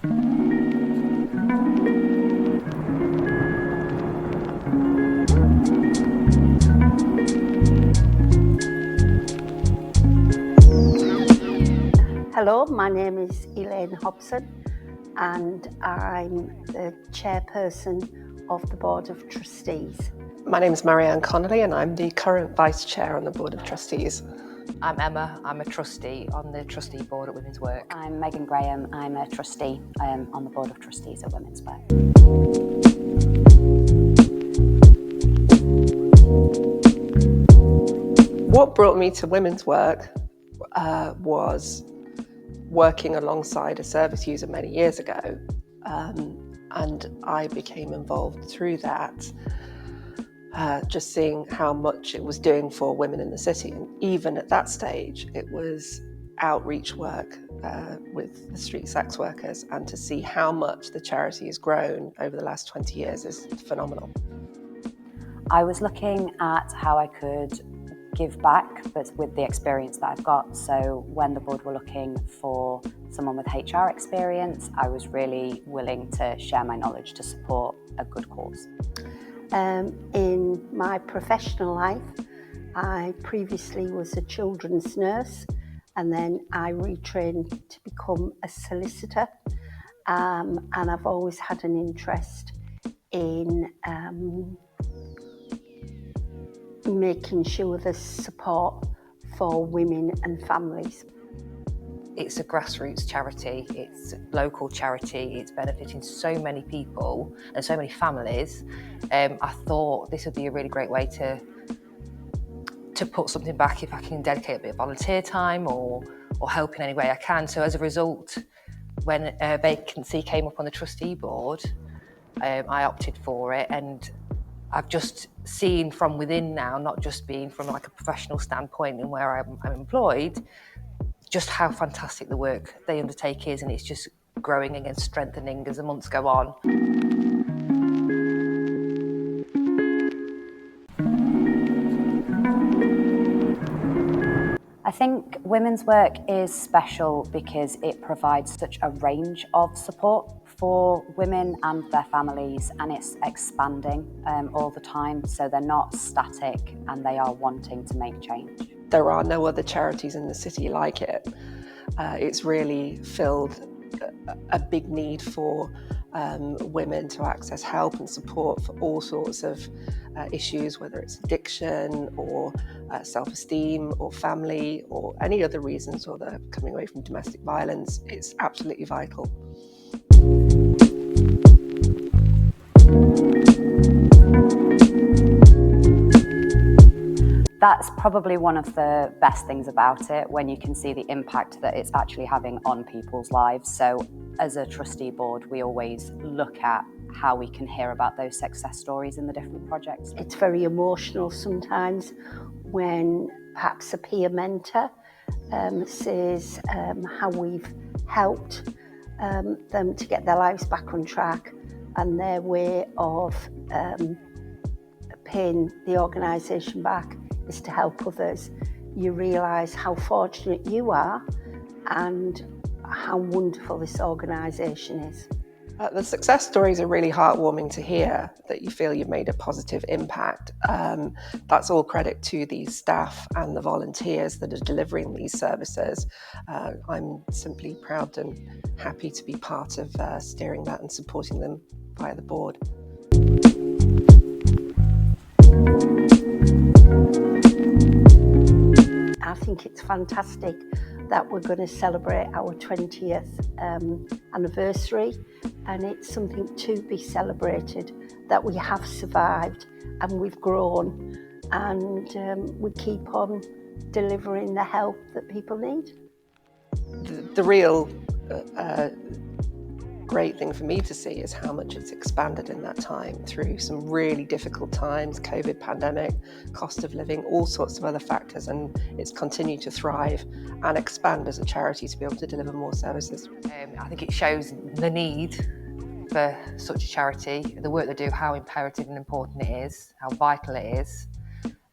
Hello, my name is Elaine Hobson and I'm the chairperson of the Board of Trustees. My name is Marianne Connolly and I'm the current Vice Chair on the Board of Trustees. I'm Emma, I'm a trustee on the trustee board at Women's Work. I'm Megan Graham, I'm a trustee on the Board of Trustees at Women's Work. What brought me to Women's Work was working alongside a service user many years ago, and I became involved through that, just seeing how much it was doing for women in the city. And even at that stage, it was outreach work with the street sex workers, and to see how much the charity has grown over the last 20 years is phenomenal. I was looking at how I could give back, but with the experience that I've got. So when the board were looking for someone with HR experience, I was really willing to share my knowledge to support a good cause. In my professional life, I previously was a children's nurse, and then I retrained to become a solicitor. And I've always had an interest in making sure there's support for women and families. It's a grassroots charity, it's a local charity, it's benefiting so many people and so many families. I thought this would be a really great way to put something back if I can dedicate a bit of volunteer time or help in any way I can. So as a result, when a vacancy came up on the trustee board, I opted for it, and I've just seen from within now, not just being from like a professional standpoint and where I'm employed, just how fantastic the work they undertake is, and it's just growing and strengthening as the months go on. I think Women's Work is special because it provides such a range of support for women and their families, and it's expanding all the time, so they're not static and they are wanting to make change. There are no other charities in the city like it. It's really filled a big need for women to access help and support for all sorts of issues, whether it's addiction or self-esteem or family or any other reasons, or they're coming away from domestic violence. It's absolutely vital. That's probably one of the best things about it, when you can see the impact that it's actually having on people's lives. So as a trustee board, we always look at how we can hear about those success stories in the different projects. It's very emotional sometimes when perhaps a peer mentor says how we've helped them to get their lives back on track, and their way of paying the organisation back is to help others. You realise how fortunate you are and how wonderful this organisation is. The success stories are really heartwarming to hear, that you feel you've made a positive impact. That's all credit to the staff and the volunteers that are delivering these services. I'm simply proud and happy to be part of steering that and supporting them via the board. I think it's fantastic that we're going to celebrate our 20th anniversary, and it's something to be celebrated, that we have survived and we've grown, and we keep on delivering the help that people need. The real great thing for me to see is how much it's expanded in that time, through some really difficult times, COVID pandemic, cost of living, all sorts of other factors, and it's continued to thrive and expand as a charity to be able to deliver more services. I think it shows the need for such a charity, the work they do, how imperative and important it is, how vital it is,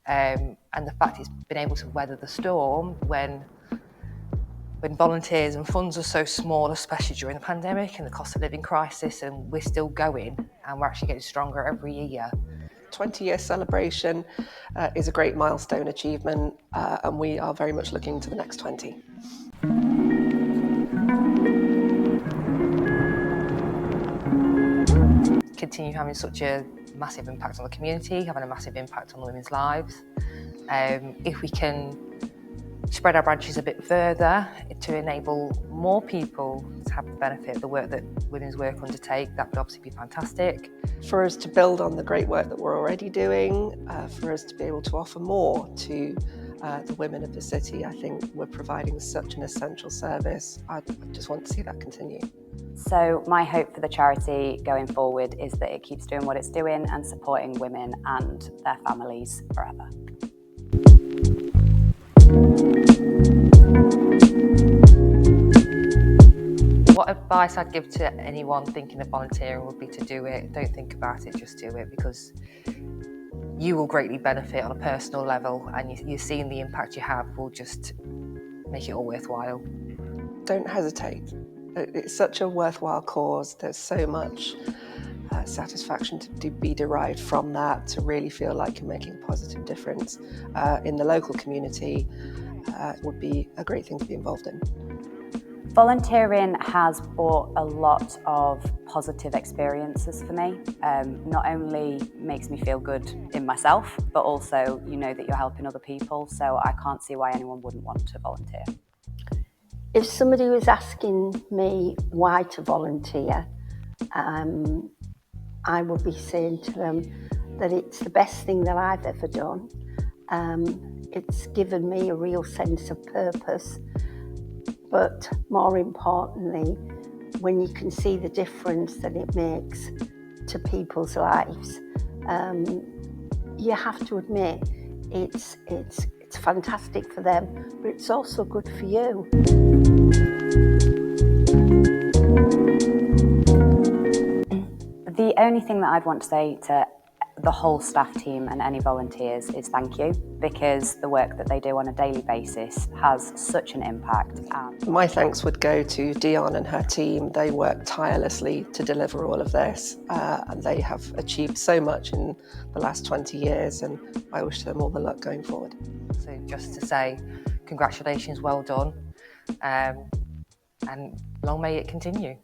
and the fact it's been able to weather the storm when when volunteers and funds are so small, especially during the pandemic and the cost of living crisis, and we're still going and we're actually getting stronger every year. 20-year celebration is a great milestone achievement, and we are very much looking to the next 20. Continue having such a massive impact on the community, having a massive impact on the women's lives. If we can spread our branches a bit further to enable more people to have the benefit of the work that women's work undertake, that would obviously be fantastic. For us to build on the great work that we're already doing, for us to be able to offer more to the women of the city, I think we're providing such an essential service. I just want to see that continue. So my hope for the charity going forward is that it keeps doing what it's doing and supporting women and their families forever. What advice I'd give to anyone thinking of volunteering would be to do it. Don't think about it, just do it, because you will greatly benefit on a personal level, and you're seeing the impact you have will just make it all worthwhile. Don't hesitate. It's such a worthwhile cause. There's so much satisfaction to be derived from that, to really feel like you're making a positive difference in the local community. Would be a great thing to be involved in. Volunteering has brought a lot of positive experiences for me. Not only makes me feel good in myself, but also you know that you're helping other people, so I can't see why anyone wouldn't want to volunteer. If somebody was asking me why to volunteer, I would be saying to them that it's the best thing that I've ever done. It's given me a real sense of purpose, but more importantly, when you can see the difference that it makes to people's lives, you have to admit it's fantastic for them, but it's also good for you. The only thing that I'd want to say to the whole staff team and any volunteers is thank you, because the work that they do on a daily basis has such an impact. My thanks would go to Dion and her team. They work tirelessly to deliver all of this, and they have achieved so much in the last 20 years, and I wish them all the luck going forward. So just to say, congratulations, well done, and long may it continue.